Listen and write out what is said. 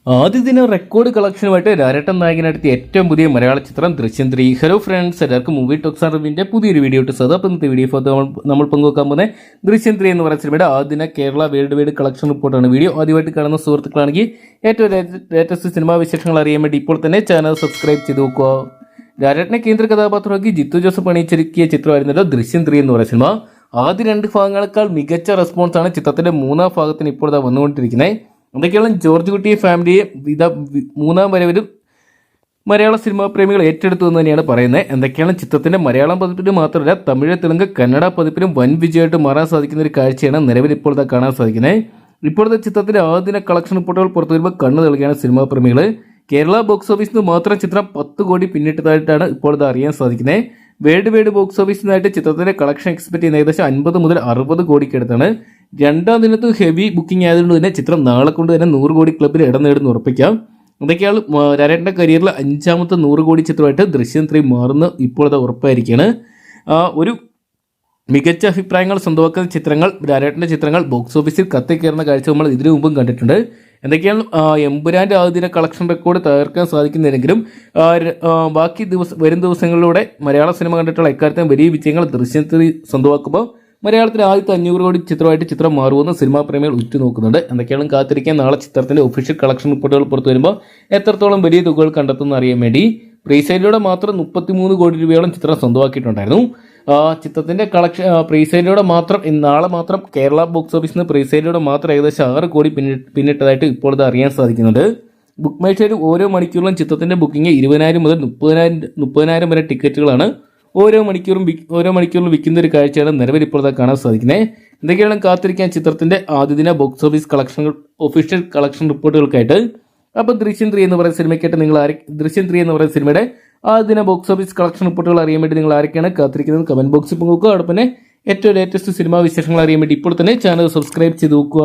ആദ്യ ദിനം റെക്കോർഡ് കളക്ഷനുമായിട്ട് രാരട്ടൻ നായകനെടുത്തിയ ഏറ്റവും പുതിയ മലയാള ചിത്രം ദൃശ്യം 3. ഹലോ ഫ്രണ്ട്സ്, എല്ലാവർക്കും മൂവി ടോക്സ് അറിവിന്റെ പുതിയൊരു വീഡിയോ ഇട്ട് സാർ. അപ്പം ഇന്നത്തെ വീഡിയോ നമ്മൾ പങ്കുവെക്കാൻ പോകുന്നത് ദൃശ്യം 3 എന്ന് പറയുന്ന സിനിമയുടെ ആദ്യ കേരള വേൾഡ് വൈഡ് കളക്ഷൻ റിപ്പോർട്ടാണ്. വീഡിയോ ആദ്യമായിട്ട് കാണുന്ന സുഹൃത്തുക്കളാണെങ്കിൽ ഏറ്റവും ലേറ്റസ്റ്റ് സിനിമാ വിശേഷങ്ങൾ അറിയാൻ വേണ്ടി ഇപ്പോൾ തന്നെ ചാനൽ സബ്സ്ക്രൈബ് ചെയ്ത് നോക്കുക. രാരട്ടനെ കേന്ദ്ര കഥാപാത്രമാക്കി ജിത്തു ജോസഫ് അണിയിച്ചൊരുക്കിയ ചിത്രമായിരുന്നല്ലോ ദൃശ്യം 3 എന്ന് പറയുന്ന സിനിമ. ആദ്യ 2 ഭാഗങ്ങളെക്കാൾ മികച്ച റെസ്പോൺസാണ് ചിത്രത്തിന്റെ 3-ാം ഭാഗത്തിന് ഇപ്പോൾ വന്നുകൊണ്ടിരിക്കുന്നത്. എന്തൊക്കെയാണ് ജോർജ് കുട്ടി ഫാമിലിയെ 3-ാം വരവിലും മലയാള സിനിമാ പ്രേമികൾ ഏറ്റെടുത്തു എന്ന് തന്നെയാണ് പറയുന്നത്. എന്തൊക്കെയാണ് ചിത്രത്തിന്റെ മലയാളം പതിപ്പിന് മാത്രമല്ല തമിഴ്, തെലുങ്ക്, കന്നഡ പതിപ്പിലും വൻ വിജയമായിട്ട് മാറാൻ സാധിക്കുന്ന ഒരു കാഴ്ചയാണ് നിലവിൽ ഇപ്പോഴത്തെ കാണാൻ സാധിക്കുന്നത്. ഇപ്പോഴത്തെ ചിത്രത്തിന്റെ ആദ്യ കളക്ഷൻ റിപ്പോർട്ടുകൾ പുറത്തു വരുമ്പോൾ കണ്ണു നൽകിയാണ് സിനിമാ പ്രേമികൾ. കേരള ബോക്സ് ഓഫീസിൽ നിന്ന് മാത്രം ചിത്രം 10 കോടി പിന്നിട്ടതായിട്ടാണ് ഇപ്പോഴത്തെ അറിയാൻ സാധിക്കുന്നത്. വേൾഡ് വൈഡ് ബോക്സ് ഓഫീസിൽ നിന്നായിട്ട് ചിത്രത്തിന്റെ കളക്ഷൻ എക്സ്പെക്ട് ചെയ്യുന്ന ഏകദേശം 50 മുതൽ 60 കോടിക്ക് അടുത്താണ്. 2-ാം ദിനത്ത് ഹെവി ബുക്കിംഗ് ആയതുകൊണ്ട് തന്നെ ചിത്രം നാളെ കൊണ്ട് തന്നെ 100 കോടി ക്ലബിൽ ഇടം നേടുന്നു ഉറപ്പിക്കാം. അതൊക്കെയാണ് രാരേട്ടൻ്റെ കരിയറിൽ 5-ാമത്തെ 100 കോടി ചിത്രമായിട്ട് ദൃശ്യം 3 മാറുന്ന ഇപ്പോഴത്തെ ഉറപ്പായിരിക്കുകയാണ്. ഒരു മികച്ച അഭിപ്രായങ്ങൾ സ്വന്തമാക്കുന്ന ചിത്രങ്ങൾ, രാരേട്ടൻ്റെ ചിത്രങ്ങൾ ബോക്സ് ഓഫീസിൽ കത്തിക്കയറുന്ന കാഴ്ച നമ്മൾ ഇതിനു മുമ്പും കണ്ടിട്ടുണ്ട്. എന്തൊക്കെയാണ് എമ്പുരാൻ്റെ ആദ്യ കളക്ഷൻ റെക്കോർഡ് തകർക്കാൻ സാധിക്കുന്നില്ലെങ്കിലും ബാക്കി വരും ദിവസങ്ങളിലൂടെ മലയാള സിനിമ കണ്ടിട്ടുള്ള ഇക്കാര്യത്തിൽ വലിയ വിജയങ്ങൾ ദൃശ്യം 3 സ്വന്തമാക്കുമ്പോൾ മലയാളത്തിലെ ആദ്യത്തെ 500 കോടി ചിത്രമായിട്ട് ചിത്രം മാറുമെന്ന് സിനിമാ പ്രേമികൾ ഉറ്റുനോക്കുന്നുണ്ട്. എന്തൊക്കെയാണ് കാത്തിരിക്കാൻ നാളെ ചിത്രത്തിന്റെ ഒഫീഷ്യൽ കളക്ഷൻ റിപ്പോർട്ടുകൾ പുറത്തു വരുമ്പോൾ എത്രത്തോളം വലിയ തുകകൾ കണ്ടെത്തുമെന്ന് അറിയാൻ വേണ്ടി. പ്രീസെയിലൂടെ മാത്രം 33 കോടി രൂപയോളം ചിത്രം സ്വന്തമാക്കിയിട്ടുണ്ടായിരുന്നു. ചിത്രത്തിന്റെ കളക്ഷൻ പ്രീസെയിലൂടെ മാത്രം നാളെ മാത്രം കേരള ബോക്സ് ഓഫീസിൽ നിന്ന് പ്രീസെയിലൂടെ മാത്രം ഏകദേശം 6 കോടി പിന്നിട്ടതായിട്ട് ഇപ്പോൾ ഇത് അറിയാൻ സാധിക്കുന്നുണ്ട്. ബുക്ക് മൈ ഷോയിൽ ഓരോ മണിക്കൂറിലും ചിത്രത്തിന്റെ ബുക്കിംഗ് 20,000 മുതൽ 30,000 വരെ ടിക്കറ്റുകളാണ് ഓരോ മണിക്കൂറും വിൽക്കുന്ന ഒരു കാഴ്ചയാണ് നിലവിൽ ഇപ്പോൾ കാണാൻ സാധിക്കുന്നത്. എന്തൊക്കെയാണ് കാത്തിരിക്കാൻ ചിത്രത്തിന്റെ ആദ്യദിന ബോക്സ് ഓഫീസ് ഒഫീഷ്യൽ കളക്ഷൻ റിപ്പോർട്ടുകൾക്കായിട്ട്. അപ്പോൾ ദൃശ്യം 3 എന്ന് പറയുന്ന സിനിമയ്ക്കായിട്ട് ദൃശ്യം 3 എന്ന് പറയുന്ന സിനിമയുടെ ആദ്യദിന ബോക്സ് ഓഫീസ് കളക്ഷൻ റിപ്പോർട്ടുകൾ അറിയാൻ വേണ്ടി നിങ്ങൾ ആരൊക്കെയാണ് കാത്തിരിക്കുന്നത് കമന്റ് ബോക്സിൽ പങ്കുവെക്കുക. അതോടൊപ്പം തന്നെ ഏറ്റവും ലേറ്റസ്റ്റ് സിനിമാ വിശേഷങ്ങൾ അറിയാൻ വേണ്ടി ഇപ്പോൾ തന്നെ ചാനൽ സബ്സ്ക്രൈബ് ചെയ്ത് നോക്കുക.